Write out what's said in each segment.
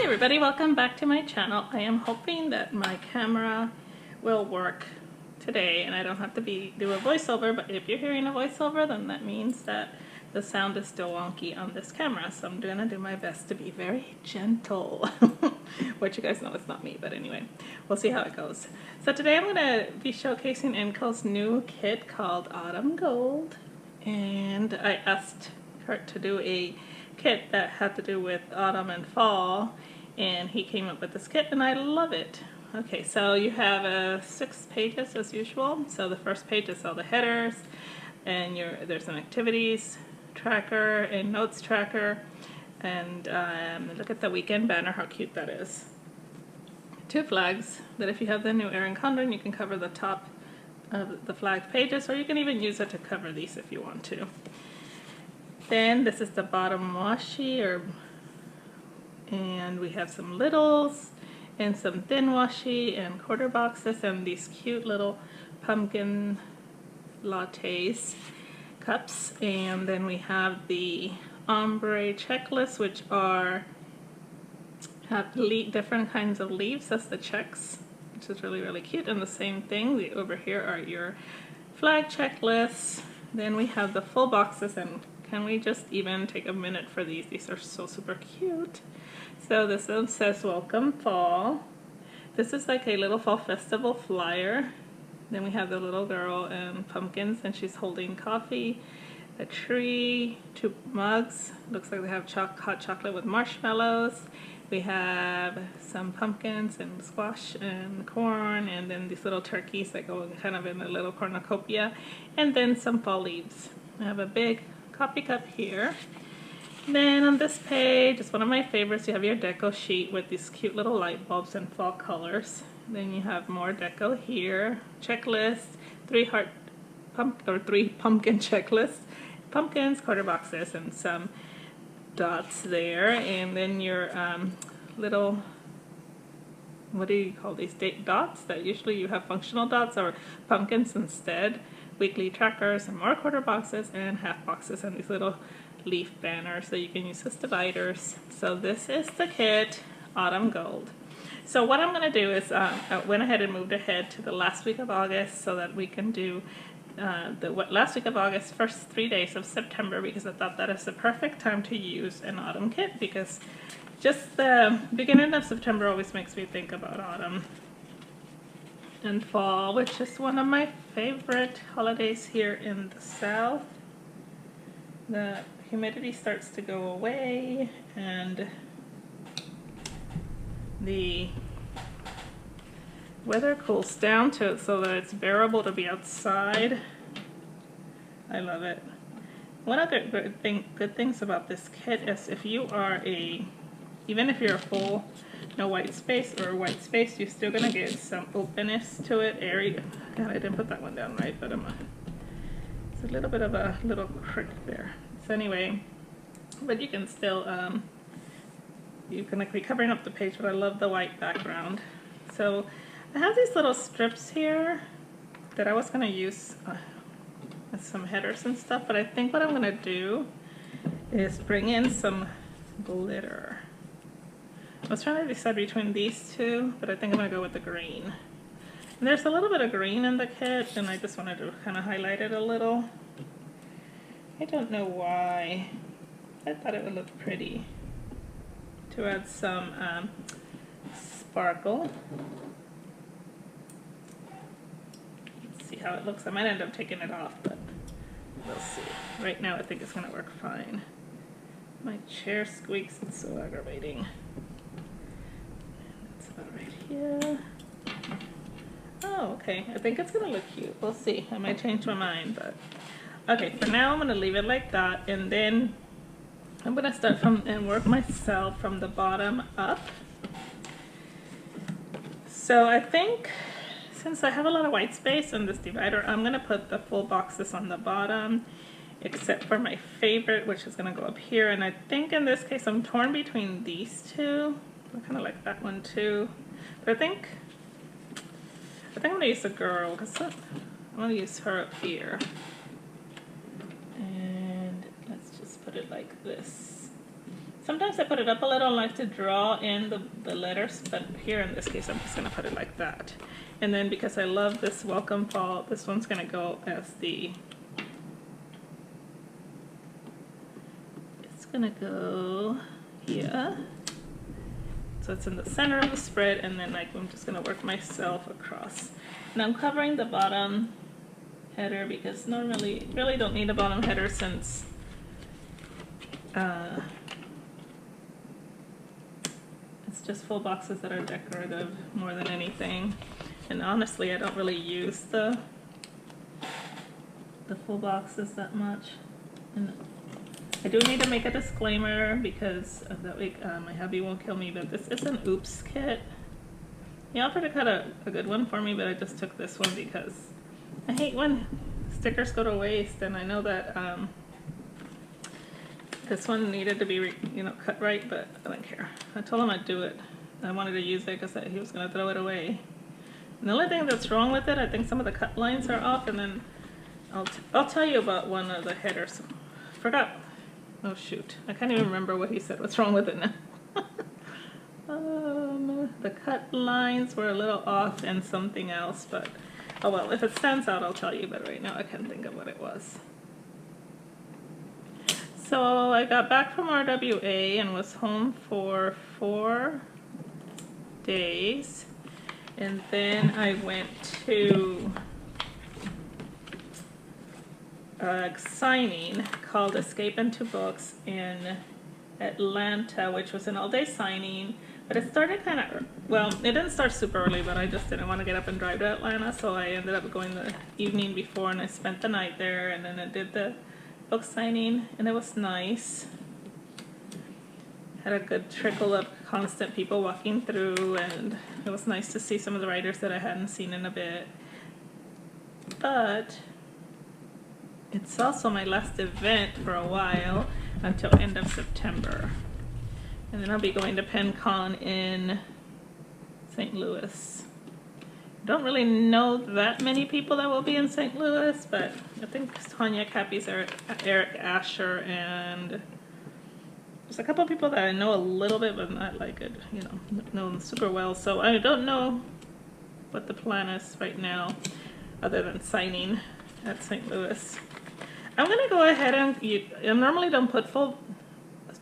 everybody, welcome back to my channel. I am hoping that my camera will work today and I don't have to do a voiceover, but if you're hearing a voiceover, then that means that the sound is still wonky on this camera, so I'm gonna do my best to be very gentle. Which you guys know it's not me, but anyway, we'll see how it goes. So today I'm gonna be showcasing INTCO's new kit called Autumn Gold, and I asked Kurt to do a kit that had to do with autumn and fall, and he came up with this kit and I love it. Okay, so you have 6 pages as usual. So the first page is all the headers, and there's an activities tracker and notes tracker, and look at the weekend banner, how cute that is. 2 flags that if you have the new Erin Condren, you can cover the top of the flag pages, or you can even use it to cover these if you want to. Then this is the bottom washi, and we have some littles and some thin washi and quarter boxes and these cute little pumpkin lattes cups. And then we have the ombre checklist, which have different kinds of leaves as the checks, which is really cute. And the same thing, over here are your flag checklists. Then we have the full boxes, and can we just even take a minute for these? These are so super cute. So this one says welcome fall. This is like a little fall festival flyer. Then we have the little girl and pumpkins, and she's holding coffee, a tree, 2 mugs. Looks like they have hot chocolate with marshmallows. We have some pumpkins and squash and corn, and then these little turkeys that go kind of in a little cornucopia, and then some fall leaves. I have a big coffee cup here. Then on this page, it's one of my favorites, you have your deco sheet with these cute little light bulbs and fall colors. Then you have more deco here, checklist, 3 pumpkin checklists, pumpkins, quarter boxes, and some dots there. And then your little, what do you call these, date dots that usually you have functional dots or pumpkins instead. Weekly trackers and more quarter boxes and half boxes and these little leaf banners that you can use as dividers. So this is the kit, Autumn Gold. So what I'm going to do is I went ahead and moved ahead to the last week of August so that we can do last week of August, first 3 days of September, because I thought that is the perfect time to use an autumn kit, because just the beginning of September always makes me think about autumn and fall, which is one of my favorite holidays here in the South. The humidity starts to go away and the weather cools down to it so that it's bearable to be outside. I love it. One of the good things about this kit is if you are even if you're a full no white space or white space, you're still gonna get some openness to it, airy. God, I didn't put that one down right, but it's a little bit of a little crick there. So anyway, but you can still you can like be covering up the page, but I love the white background. So I have these little strips here that I was gonna use as some headers and stuff, but I think what I'm gonna do is bring in some glitter. I was trying to decide between these 2, but I think I'm going to go with the green. And there's a little bit of green in the kit, and I just wanted to kind of highlight it a little. I don't know why. I thought it would look pretty to add some sparkle. Let's see how it looks. I might end up taking it off, but we'll see. Right now I think it's going to work fine. My chair squeaks, it's so aggravating. Right here. Oh, okay. I think it's gonna look cute. We'll see. I might change my mind, but okay. For now, I'm gonna leave it like that, and then I'm gonna start and work myself from the bottom up. So I think since I have a lot of white space in this divider, I'm gonna put the full boxes on the bottom, except for my favorite, which is gonna go up here. And I think in this case, I'm torn between these 2. I kind of like that one too, but I think I'm going to use the girl, because I'm going to use her up here. And let's just put it like this. Sometimes I put it up a little and like to draw in the letters, but here in this case I'm just gonna put it like that. And then because I love this welcome fall, this one's gonna go as it's gonna go here. So it's in the center of the spread, and then like I'm just gonna work myself across. And I'm covering the bottom header because normally really don't need a bottom header since it's just full boxes that are decorative more than anything. And honestly, I don't really use the full boxes that much. And I do need to make a disclaimer because of that way my hubby won't kill me, but this is an oops kit. He offered to cut a good one for me, but I just took this one because I hate when stickers go to waste, and I know that this one needed to be, cut right, but I don't care. I told him I'd do it. I wanted to use it because he was going to throw it away. And the only thing that's wrong with it, I think some of the cut lines are off, and then I'll tell you about one of the headers. Forgot. Oh shoot, I can't even remember what he said. What's wrong with it now? The cut lines were a little off and something else, but oh well, if it stands out I'll tell you, but right now I can't think of what it was. So I got back from RWA and was home for 4 days, and then I went to a signing called Escape Into Books in Atlanta, which was an all-day signing, but it started kind of, well, it didn't start super early, but I just didn't want to get up and drive to Atlanta, so I ended up going the evening before, and I spent the night there, and then I did the book signing, and it was nice. Had a good trickle of constant people walking through, and it was nice to see some of the writers that I hadn't seen in a bit. But it's also my last event for a while until end of September. And then I'll be going to PennCon in St. Louis. Don't really know that many people that will be in St. Louis, but I think Tanya Cappy's Eric Asher, and there's a couple of people that I know a little bit, but not like it, know them super well. So I don't know what the plan is right now, other than signing at St. Louis. I'm gonna go ahead and I normally don't put full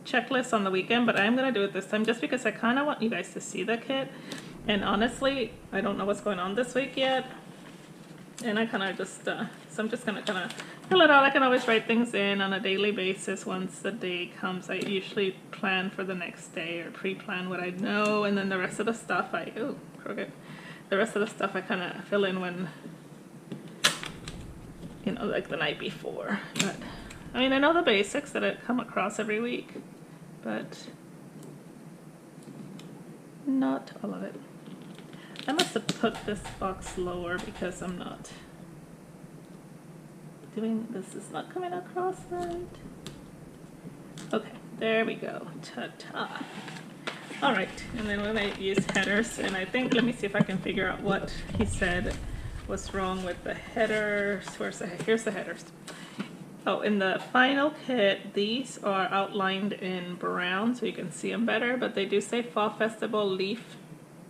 checklists on the weekend, but I'm gonna do it this time just because I kind of want you guys to see the kit. And honestly, I don't know what's going on this week yet, and I kind of just so I'm just gonna kind of fill it out. I can always write things in on a daily basis once the day comes. I usually plan for the next day or pre-plan what I know, and then the rest of the stuff the rest of the stuff I kind of fill in when, like the night before. But I mean, I know the basics that I come across every week, but not all of it. I must have put this box lower because I'm not doing, this is not coming across right. Okay, there we go. Ta-ta. All right, and then when I use headers, and I think, let me see if I can figure out what he said was wrong with the headers. Here's the headers. Oh, in the final kit, these are outlined in brown so you can see them better, but they do say Fall Festival, Leaf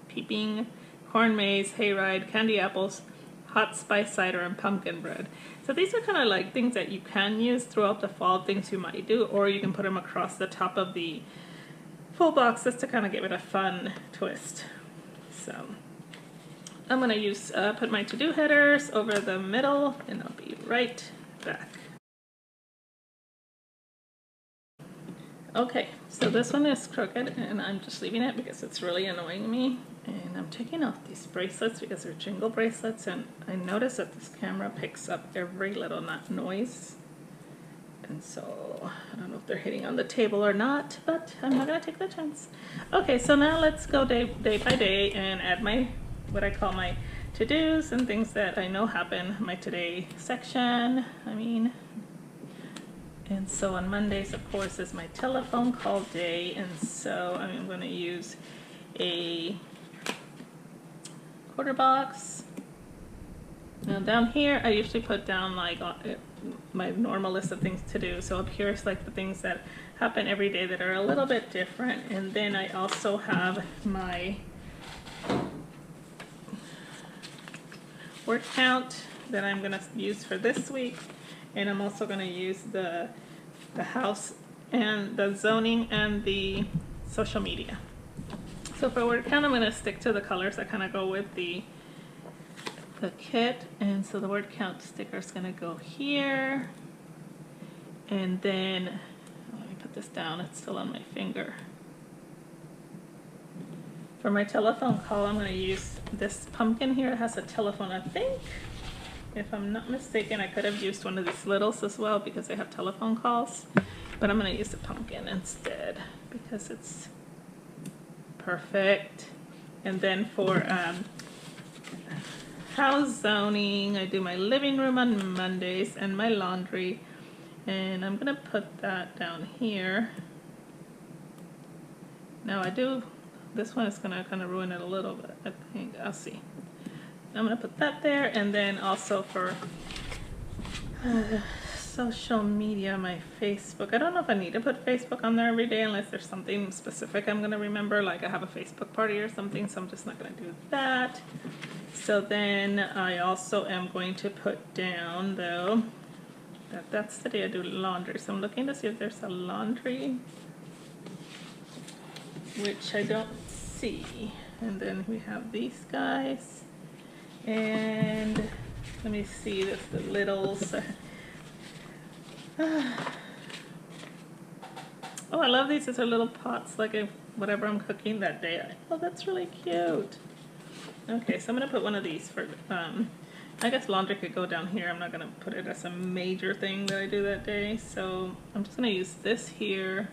Peeping, Corn Maze, Hayride, Candy Apples, Hot Spice Cider, and Pumpkin Bread. So these are kind of like things that you can use throughout the fall, things you might do, or you can put them across the top of the full boxes to kind of give it a fun twist. So I'm going to use put my to-do headers over the middle, and I'll be right back. Okay, so this one is crooked, and I'm just leaving it because it's really annoying me. And I'm taking off these bracelets because they're jingle bracelets, and I notice that this camera picks up every little noise. And so I don't know if they're hitting on the table or not, but I'm not gonna take the chance. Okay, so now let's go day by day and add what I call my to-dos and things that I know happen, my today section, and so on Mondays, of course, is my telephone call day, and so I'm going to use a quarter box. Now down here, I usually put down like my normal list of things to do. So up here is like the things that happen every day that are a little bit different. And then I also have my word count that I'm gonna use for this week. And I'm also gonna use the house and the zoning and the social media. So for word count, I'm gonna stick to the colors that kind of go with the kit. And so the word count sticker is gonna go here. And then, let me put this down, it's still on my finger. For my telephone call, I'm gonna use this pumpkin here. It has a telephone, I think. If I'm not mistaken, I could have used one of these littles as well because they have telephone calls. But I'm gonna use the pumpkin instead because it's perfect. And then for house zoning, I do my living room on Mondays and my laundry. And I'm gonna put that down here. Now I do, this one is gonna kind of ruin it a little bit, I think. I'll see. I'm gonna put that there, and then also for social media, my Facebook. I don't know if I need to put Facebook on there every day unless there's something specific I'm gonna remember, like I have a Facebook party or something, so I'm just not gonna do that. So then I also am going to put down though, that's the day I do laundry. So I'm looking to see if there's a laundry, which I don't see. And then we have these guys. And let me see, this the littles. Oh, I love these. These are little pots, like whatever I'm cooking that day. Oh, that's really cute. Okay, so I'm gonna put one of these for, I guess laundry could go down here. I'm not gonna put it as a major thing that I do that day. So I'm just gonna use this here.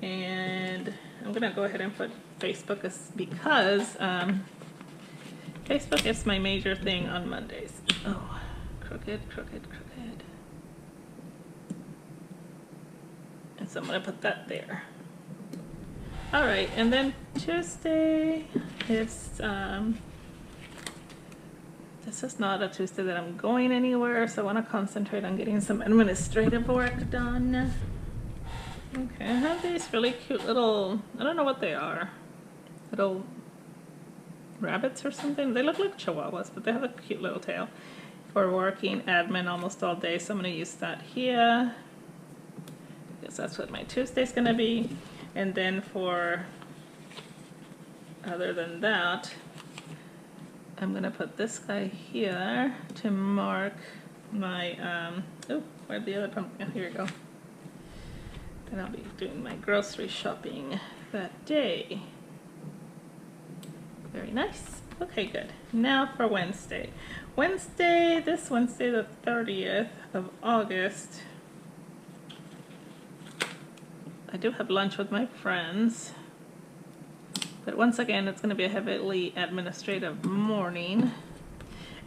And I'm gonna go ahead and put Facebook because Facebook is my major thing on Mondays. Oh, crooked. And so I'm gonna put that there. All right, and then Tuesday is, this is not a Tuesday that I'm going anywhere, so I wanna concentrate on getting some administrative work done. Okay, I have these really cute little, I don't know what they are, little rabbits or something. They look like chihuahuas, but they have a cute little tail. For working admin almost all day, so I'm gonna use that here because that's what my Tuesday's gonna be. And then for, other than that, I'm gonna put this guy here to mark my, oh, where'd the other pumpkin, oh, here we go. Then I'll be doing my grocery shopping that day. Very nice. Okay, good. Now for Wednesday. This Wednesday the 30th of August, I do have lunch with my friends. But once again, it's going to be a heavily administrative morning.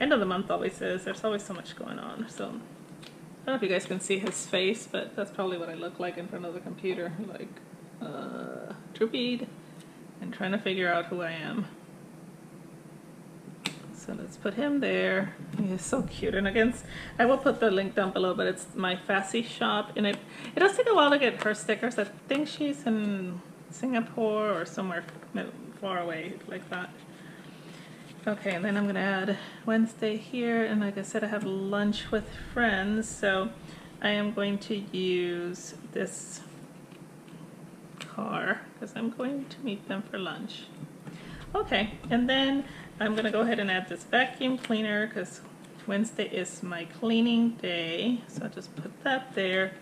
End of the month always is. There's always so much going on. So I don't know if you guys can see his face, but that's probably what I look like in front of the computer. Like, droopy and trying to figure out who I am. So let's put him there. He is so cute. And again, I will put the link down below, but it's my Fassy shop. And it does take a while to get her stickers. I think she's in Singapore or somewhere far away like that. Okay, and then I'm gonna add Wednesday here. And like I said, I have lunch with friends. So I am going to use this car because I'm going to meet them for lunch. Okay, and then I'm gonna go ahead and add this vacuum cleaner because Wednesday is my cleaning day. So I'll just put that there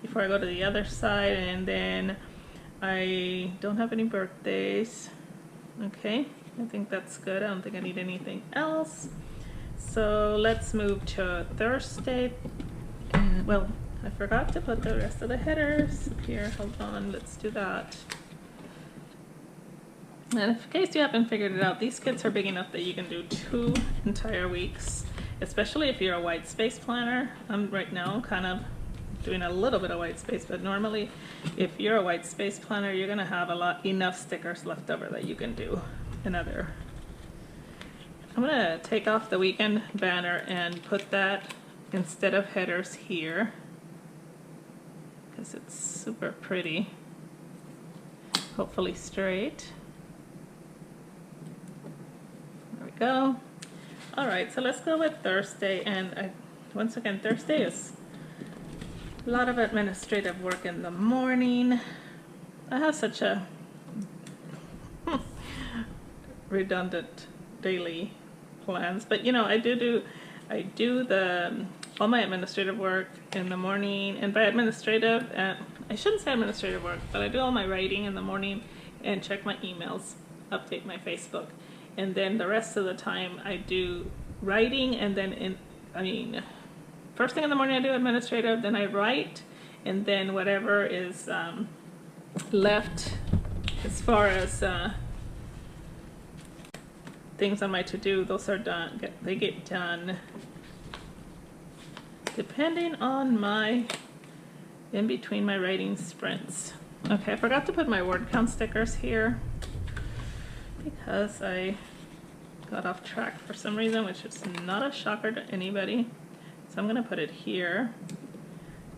before I go to the other side. And then I don't have any birthdays. Okay, I think that's good. I don't think I need anything else. So let's move to Thursday. Well, I forgot to put the rest of the headers here. Hold on, let's do that. And in case you haven't figured it out, these kits are big enough that you can do 2 entire weeks, especially if you're a white space planner. I'm right now kind of doing a little bit of white space, but normally if you're a white space planner, you're gonna have enough stickers left over that you can do another. I'm gonna take off the weekend banner and put that instead of headers here, because it's super pretty. Hopefully straight. There we go. All right, so let's go with Thursday. And once again, Thursday is a lot of administrative work in the morning. I have such a redundant daily plans, but you know, I do the all my administrative work in the morning, and by administrative, I shouldn't say administrative work, but I do all my writing in the morning and check my emails, update my Facebook, and then the rest of the time I do writing, and then first thing in the morning I do administrative, then I write, and then whatever is left as far as things on my to-do, those are done. They get done depending on my in between my writing sprints. Okay, I forgot to put my word count stickers here because I got off track for some reason, which is not a shocker to anybody. So I'm gonna put it here,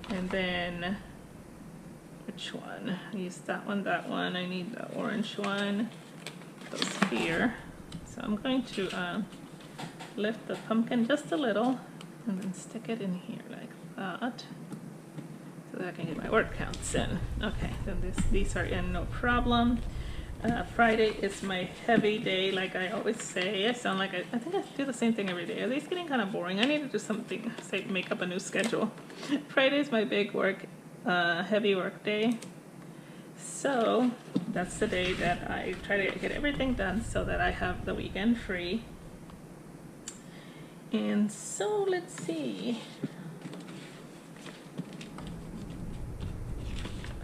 and then which one? I use that one, that one. I need the orange one. Those here. So I'm going to lift the pumpkin just a little and then stick it in here like that, so that I can get my word counts in. Okay, then these are in, no problem. Friday is my heavy day, like I always say. I sound like I think I do the same thing every day. It's getting kind of boring. I need to do something, say make up a new schedule. Friday is my big work, heavy work day. So that's the day that I try to get everything done so that I have the weekend free. And so let's see.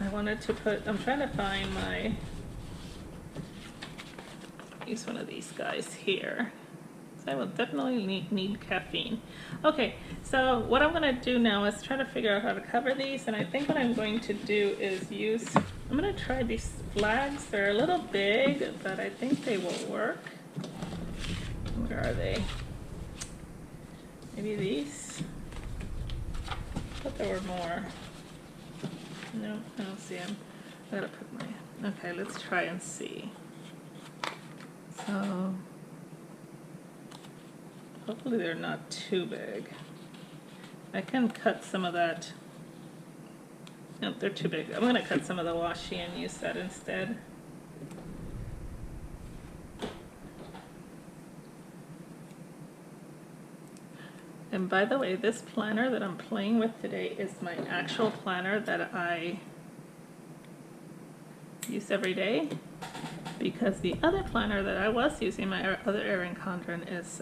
I wanted to put, I'm trying to find my, use one of these guys here. So I will definitely need caffeine. Okay, so what I'm gonna do now is try to figure out how to cover these, and I think what I'm going to do is use, I'm gonna try these flags. They're a little big, but I think they will work. Where are they? Maybe these? I thought there were more. No, I don't see them. I gotta put my, okay, let's try and see. So, hopefully they're not too big. I can cut some of that. No, they're too big. I'm gonna cut some of the washi and use that instead. And by the way, this planner that I'm playing with today is my actual planner that I use every day, because the other planner that I was using, my other Erin Condren, is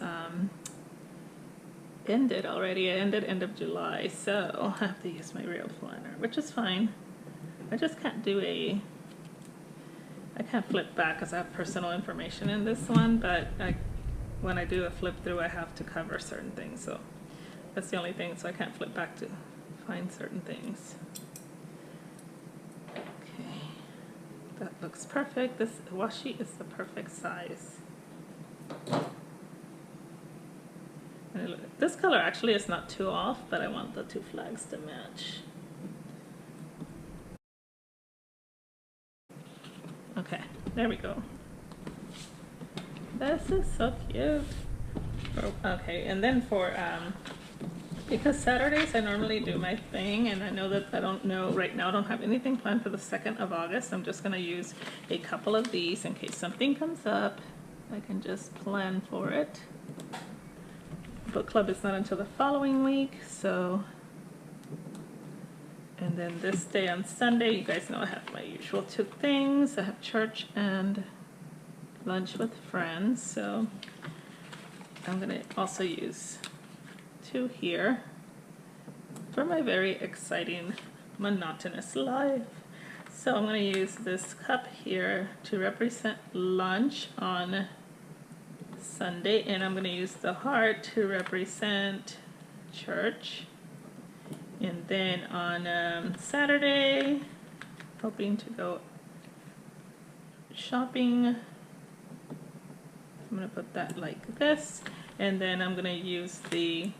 ended already. It ended end of July, so I have to use my real planner, which is fine. I just can't do I can't flip back because I have personal information in this one, but when I do a flip through, I have to cover certain things, so that's the only thing, so I can't flip back to find certain things. Okay, that looks perfect. This washi is the perfect size. And this color actually is not too off, but I want the two flags to match. Okay, there we go. This is so cute. Okay, and then for because Saturdays I normally do my thing, and I know that I don't know right now, I don't have anything planned for the 2nd of August. I'm just gonna use a couple of these in case something comes up. I can just plan for it. Book club is not until the following week, so, and then this day on Sunday, you guys know I have my usual 2 things. I have church and lunch with friends, so I'm gonna also use 2 here for my very exciting monotonous life. So I'm gonna use this cup here to represent lunch on Sunday, and I'm gonna use the heart to represent church. And then on Saturday, hoping to go shopping, I'm gonna put that like this, and then I'm gonna use the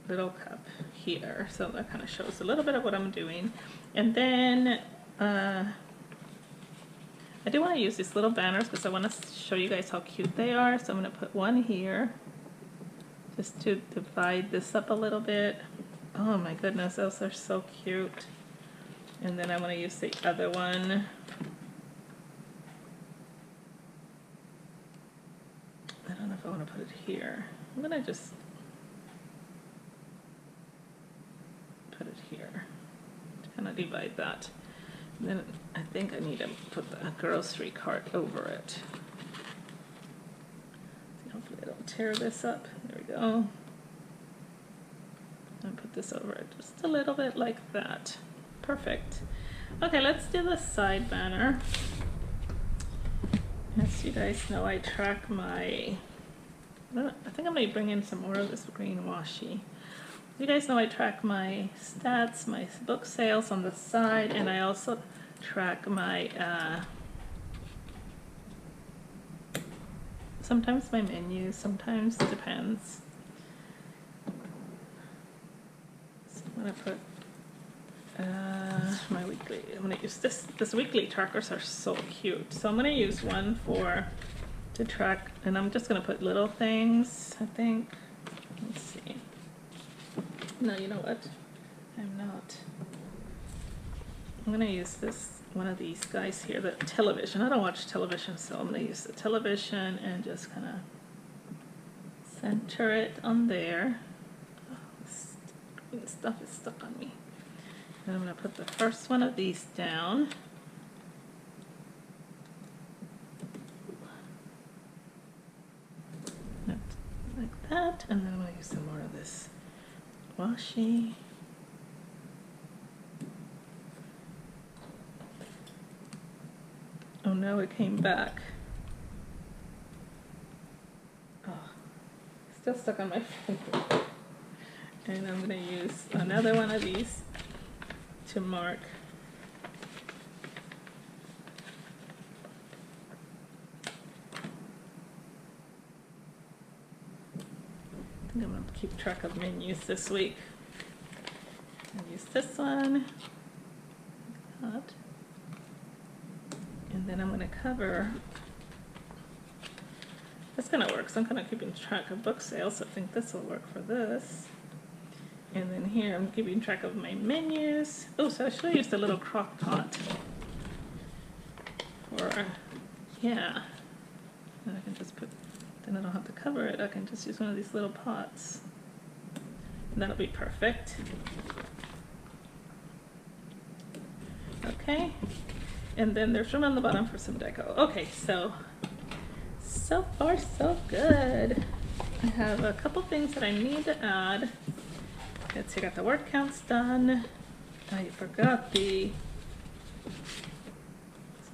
little cup here, so that kind of shows a little bit of what I'm doing. And then I do want to use these little banners because I want to show you guys how cute they are. So I'm going to put one here just to divide this up a little bit. Oh my goodness, those are so cute. And then I want to use the other one. I don't know if I want to put it here. I'm going to just put it here to kind of divide that. And then I think I need to put the grocery cart over it. See, hopefully I don't tear this up. There we go. And put this over it just a little bit like that. Perfect. Okay, let's do the side banner. As you guys know, I track my, I think I may bring in some more of this green washi. You guys know I track my stats, my book sales on the side, and I also track my, sometimes my menus, sometimes it depends. So I'm going to put my weekly, I'm going to use this weekly trackers are so cute. So I'm going to use one to track, and I'm just going to put little things, I think. Let's see. No, you know what? I'm not. I'm going to use one of these guys here, the television. I don't watch television, so I'm going to use the television and just kind of center it on there. Oh, this stuff is stuck on me. And I'm going to put the first one of these down. Like that, and then I'm going to use some more of this washi. Oh no, it came back. Oh, still stuck on my finger. And I'm going to use another one of these to mark. I think I'm going to keep track of menus this week. I'll use this one. That. And then I'm going to cover. That's going to work, so I'm kind of keeping track of book sales, so I think this will work for this. And then here I'm keeping track of my menus. Oh, so I should have used a little crock pot. For, yeah. And I can just put, then I don't have to cover it. I can just use one of these little pots. And that'll be perfect. Okay. And then there's room on the bottom for some deco. Okay, so far so good. I have a couple things that I need to add. Let's see, I got the word counts done. I forgot some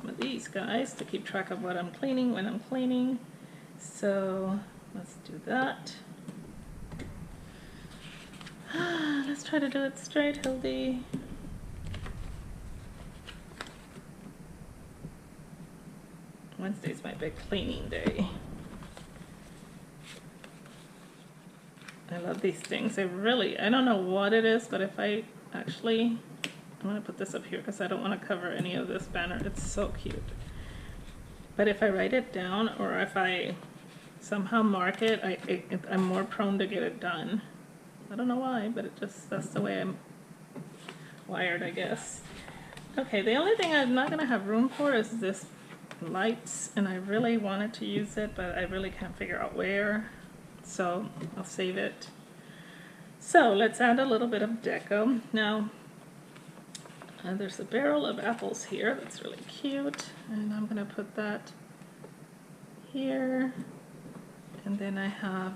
of these guys to keep track of what I'm cleaning when I'm cleaning. So let's do that. Let's try to do it straight, Hildy. Wednesday's my big cleaning day. I love these things. I don't know what it is, but if I actually, I'm going to put this up here because I don't want to cover any of this banner. It's so cute. But if I write it down or if I somehow mark it, I'm more prone to get it done. I don't know why, but that's the way I'm wired, I guess. Okay, the only thing I'm not going to have room for is this lights, and I really wanted to use it, but I really can't figure out where. So I'll save it. So let's add a little bit of deco. Now, there's a barrel of apples here that's really cute, and I'm going to put that here. And then I have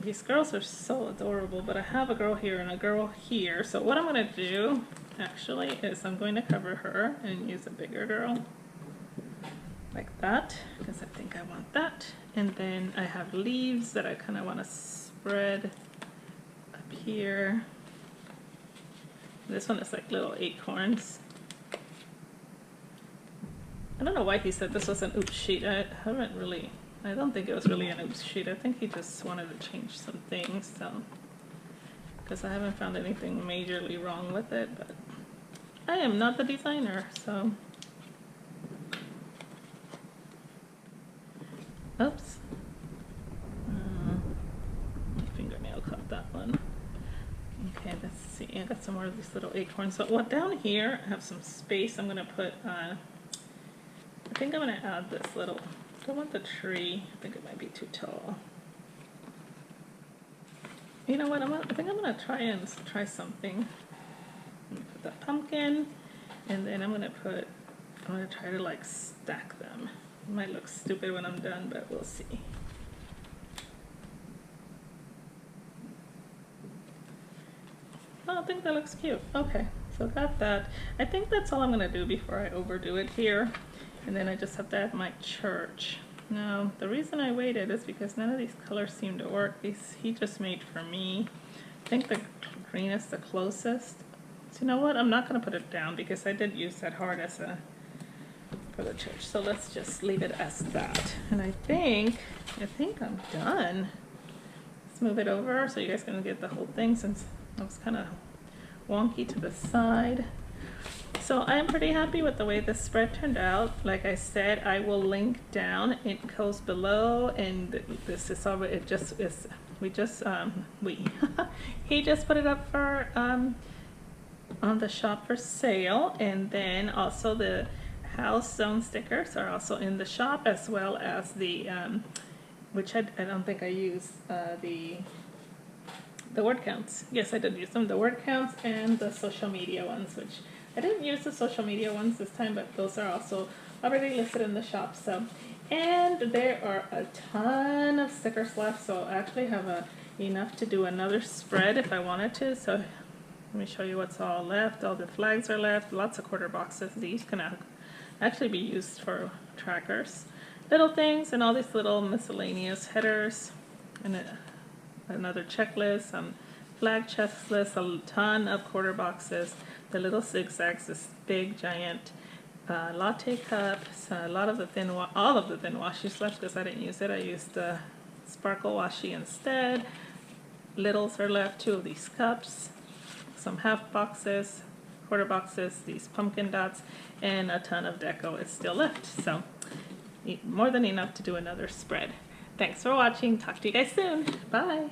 these girls are so adorable, but I have a girl here and a girl here. So what I'm going to do, actually, is I'm going to cover her and use a bigger girl. Like that, because I think I want that. And then I have leaves that I kind of want to spread up here. This one is like little acorns. I don't know why he said this was an oops sheet. I I don't think it was really an oops sheet. I think he just wanted to change some things, so, because I haven't found anything majorly wrong with it, but I am not the designer, so. Oops. My fingernail caught that one. Okay, let's see. I got some more of these little acorns. So what down here, I have some space. I'm gonna put. I think I'm gonna add this little. I don't want the tree. I think it might be too tall. You know what? I think I'm gonna try something. I'm gonna put the pumpkin, and then I'm gonna try to like stack them. It might look stupid when I'm done, but we'll see. Oh, I think that looks cute. Okay, so got that. I think that's all I'm gonna do before I overdo it here. And then I just have to add my church. Now, the reason I waited is because none of these colors seem to work. These he just made for me. I think the green is the closest. So you know what? I'm not gonna put it down because I did use that heart as a for the church. So let's just leave it as that. And I think I'm done. Let's move it over so you guys can get the whole thing since it was kind of wonky to the side. So I'm pretty happy with the way this spread turned out. Like I said, I will link down. It goes below, and this is already. It just is. We just he just put it up for on the shop for sale, and then also the house zone stickers are also in the shop, as well as the which I don't think I used the word counts. Yes, I did use them. The word counts and the social media ones, which I didn't use the social media ones this time, but those are also already listed in the shop. So, and there are a ton of stickers left, so I actually have enough to do another spread if I wanted to. So let me show you what's all left. All the flags are left, lots of quarter boxes. These can actually be used for trackers. Little things and all these little miscellaneous headers and another checklist, some flag checklists, a ton of quarter boxes, the little zigzags, this big giant latte cups, all of the thin washies left because I didn't use it. I used the sparkle washi instead. Littles are left, 2 of these cups, some half boxes, quarter boxes, these pumpkin dots, and a ton of deco is still left. So more than enough to do another spread. Thanks for watching. Talk to you guys soon. Bye.